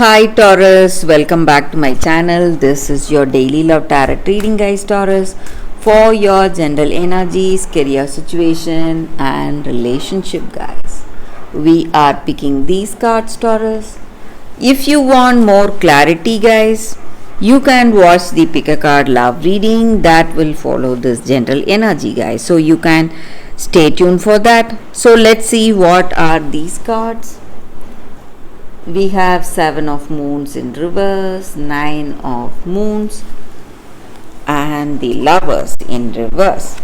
Hi Taurus, welcome back to my channel. This is your daily love tarot reading, guys. Taurus, for your general energies, career situation and relationship, guys. We are picking these cards, Taurus. If you want more clarity, guys, you can watch the pick a card love reading that will follow this general energy, guys. So you can stay tuned for that. So let's see what are these cards. We have 7 of moons in reverse, 9 of moons and the lovers in reverse.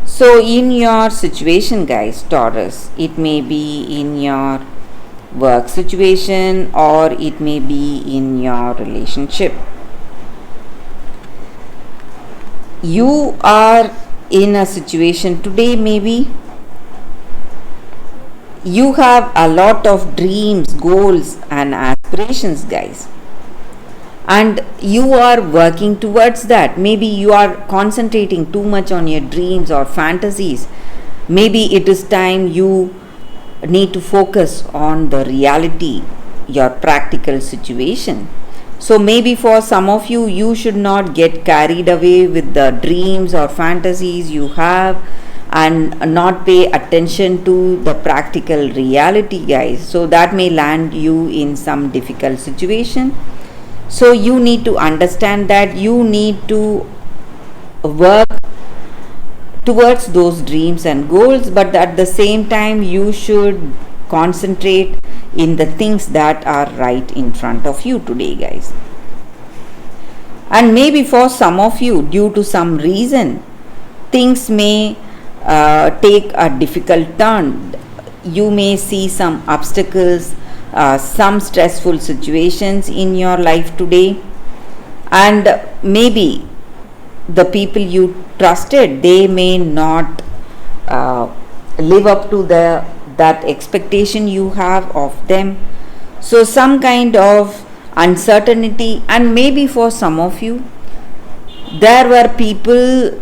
So in your situation, guys, Taurus, it may be in your work situation or it may be in your relationship. You are in a situation today, maybe you have a lot of dreams, goals and aspirations, guys, and you are working towards that. Maybe you are concentrating too much on your dreams or fantasies. Maybe it is time you need to focus on the reality, your practical situation. So maybe for some of you, you should not get carried away with the dreams or fantasies you have and not pay attention to the practical reality, guys. So that may land you in some difficult situation. So you need to understand that you need to work towards those dreams and goals, but at the same time you should concentrate in the things that are right in front of you today, guys. And maybe for some of you, due to some reason, things may take a difficult turn. You may see some obstacles, some stressful situations in your life today, and maybe the people you trusted, they may not live up to that expectation you have of them. So some kind of uncertainty, and maybe for some of you, there were people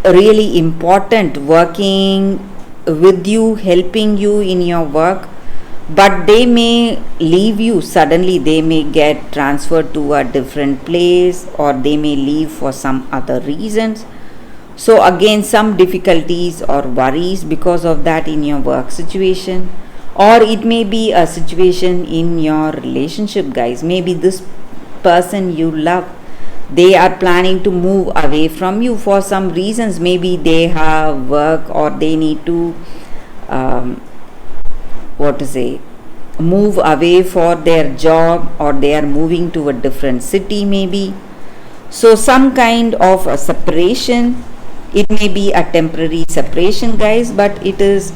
really important working with you, helping you in your work, but they may leave you suddenly. They may get transferred to a different place or they may leave for some other reasons. So again, some difficulties or worries because of that in your work situation, or it may be a situation in your relationship, guys. Maybe this person you love, they are planning to move away from you for some reasons. Maybe they have work or they need to move away for their job, or they are moving to a different city maybe. So some kind of a separation. It may be a temporary separation, guys, but it is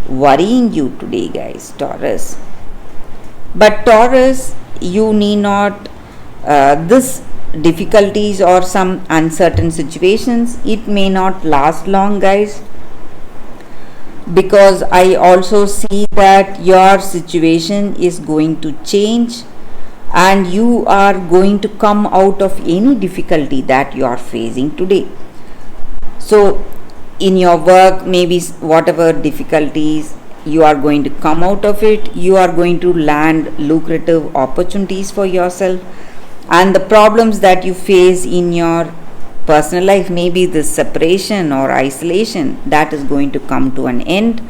worrying you today, guys, Taurus. But Taurus, you need not this difficulties or some uncertain situations, it may not last long, guys, because I also see that your situation is going to change and you are going to come out of any difficulty that you are facing today. So in your work, maybe whatever difficulties, you are going to come out of it. You are going to land lucrative opportunities for yourself, and the problems that you face in your personal life, maybe this separation or isolation, that is going to come to an end,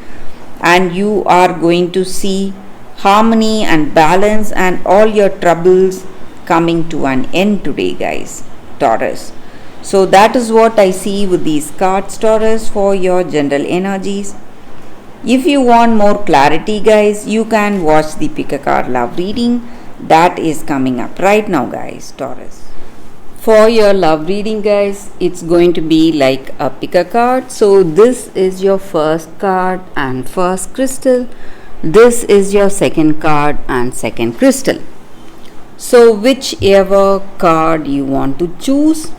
and you are going to see harmony and balance and all your troubles coming to an end today, guys, Taurus. So that is what I see with these cards, Taurus, for your general energies. If you want more clarity, guys, you can watch the pick a card love reading that is coming up right now, guys, Taurus. For your love reading, guys, it's going to be like a pick a card. So this is your first card and first crystal. This is your second card and second crystal. So whichever card you want to choose,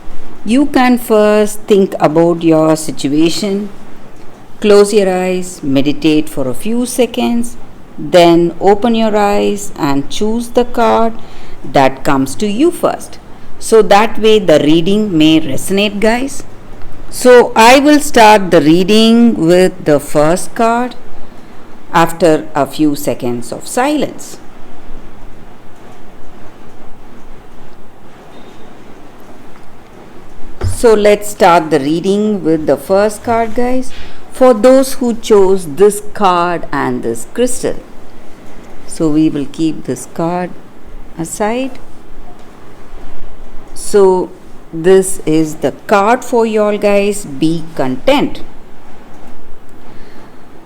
you can first think about your situation. Close your eyes, meditate for a few seconds, then open your eyes and choose the card that comes to you first. So that way the reading may resonate, guys. So I will start the reading with the first card after a few seconds of silence. So let's start the reading with the first card, guys. For those who chose this card and this crystal. So we will keep this card aside. So this is the card for y'all, guys. Be content.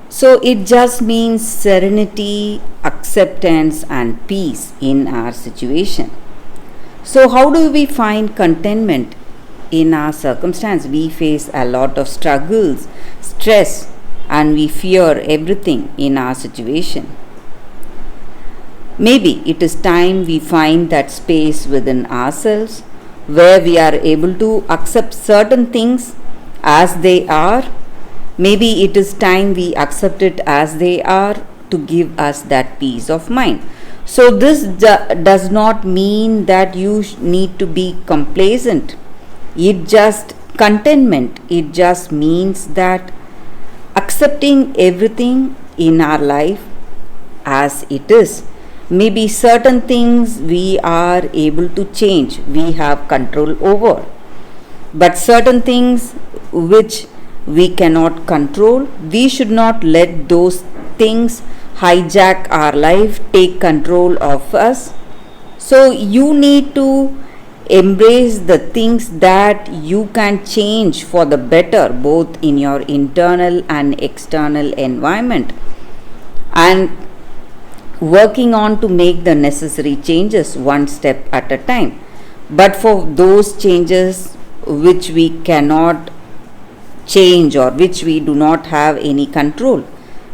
So it just means serenity, acceptance, and peace in our situation. So how do we find contentment in our circumstance? We face a lot of struggles, stress, and we fear everything in our situation. Maybe it is time we find that space within ourselves where we are able to accept certain things as they are. Maybe it is time we accept it as they are to give us that peace of mind. So this does not mean that you need to be complacent. It just contentment. It just means that accepting everything in our life as it is. Maybe certain things we are able to change, we have control over. But certain things which we cannot control, we should not let those things hijack our life, take control of us. So you need to embrace the things that you can change for the better, both in your internal and external environment, and working on to make the necessary changes one step at a time. But for those changes which we cannot change or which we do not have any control,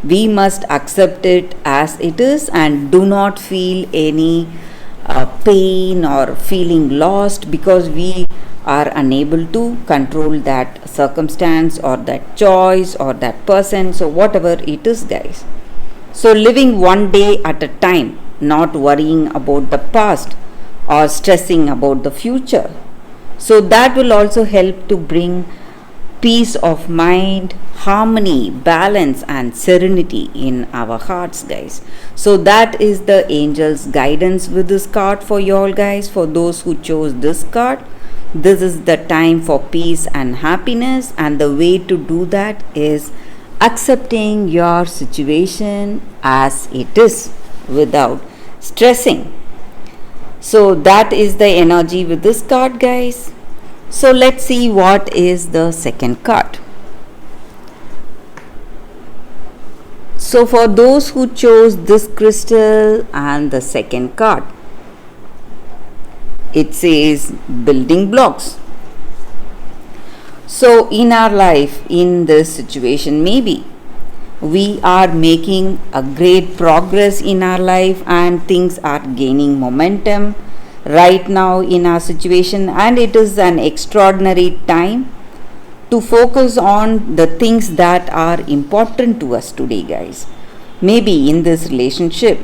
we must accept it as it is and do not feel any pain or feeling lost because we are unable to control that circumstance or that choice or that person. So whatever it is, guys. So living one day at a time, not worrying about the past or stressing about the future. So that will also help to bring peace of mind, harmony, balance, and serenity in our hearts, guys. So that is the angel's guidance with this card for y'all, guys. For those who chose this card, this is the time for peace and happiness, and the way to do that is accepting your situation as it is without stressing. So that is the energy with this card, guys. So let's see what is the second card. So for those who chose this crystal and the second card, it says building blocks. So in our life, in this situation, maybe we are making a great progress in our life and things are gaining momentum right now in our situation, and it is an extraordinary time to focus on the things that are important to us today, guys. Maybe in this relationship,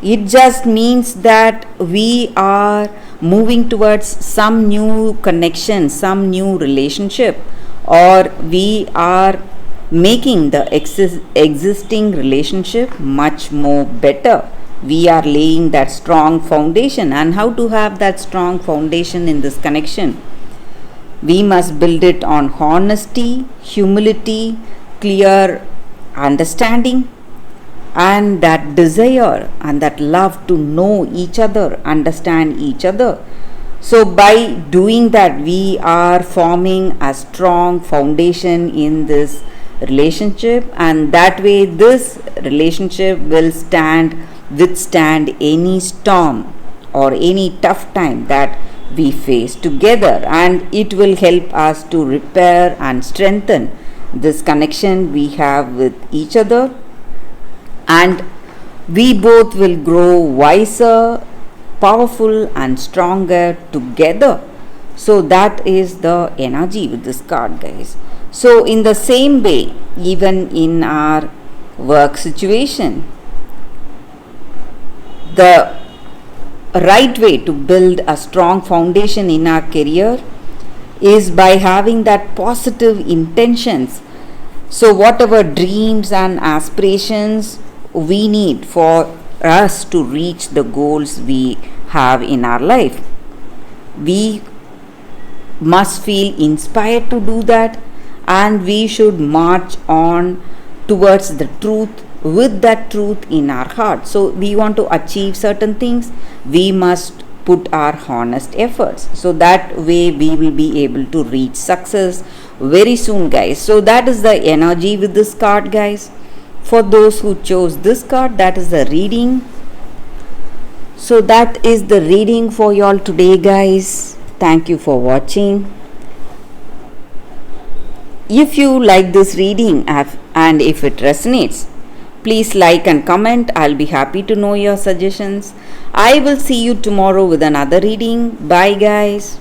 it just means that we are moving towards some new connection, some new relationship, or we are making the existing relationship much more better. We are laying that strong foundation. And how to have that strong foundation in this connection? We must build it on honesty, humility, clear understanding, and that desire and that love to know each other, understand each other. So by doing that, we are forming a strong foundation in this relationship, and that way this relationship will withstand any storm or any tough time that we face together, and it will help us to repair and strengthen this connection we have with each other, and we both will grow wiser, powerful, and stronger together. So that is the energy with this card, guys. So in the same way, even in our work situation, the right way to build a strong foundation in our career is by having that positive intentions. So whatever dreams and aspirations we need for us to reach the goals we have in our life, we must feel inspired to do that, and we should march on towards the truth with that truth in our heart. So we want to achieve certain things, we must put our honest efforts, so that way we will be able to reach success very soon, guys. So that is the energy with this card, guys. For those who chose this card, that is the reading. So that is the reading for y'all today, guys. Thank you for watching. If you like this reading and if it resonates, please like and comment. I'll be happy to know your suggestions. I will see you tomorrow with another reading. Bye, guys.